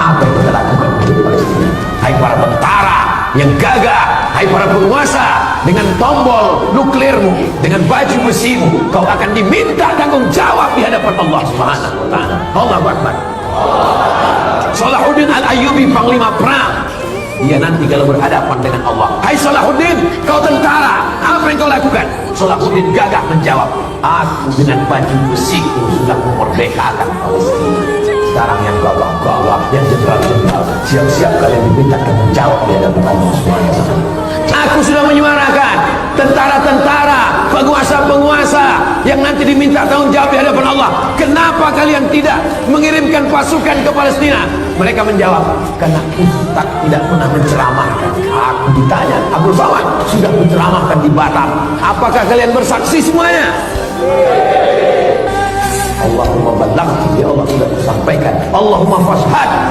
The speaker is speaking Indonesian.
apa yang kita lakukan untuk Palestina. Hai para tentara yang gagah, hai para penguasa, dengan tombol nuklirmu, dengan baju besimu, kau akan diminta tanggung jawab di hadapan Allah Subhanahu wa taala. Allahu Akbar. Salahuddin Al-Ayyubi, panglima perang, dia nanti kalau berhadapan dengan Allah, hai Salahuddin, kau tentara, apa yang kau lakukan? Salahuddin gagah menjawab, aku dengan baju besiku sudah memerdekakan Palestina. Sekarang yang gagah-gagah, yang jenderal-jenderal, siap-siap kalian diminta tanggung jawab di hadapan Allah Subhanahu wa taala. Aku sudah menyuarakan tentara-tentara, penguasa-penguasa yang nanti diminta tanggung jawab di hadapan Allah. Kenapa kalian tidak mengirimkan pasukan ke Palestina? Mereka menjawab, karena Ustaz tidak pernah menceramahkan. Aku ditanya, Abdul Somad sudah menceramahkan di Batam. Apakah kalian bersaksi semuanya? Allahumma ballaghni, ya Allah sudah sampaikan. Allahumma fashhad,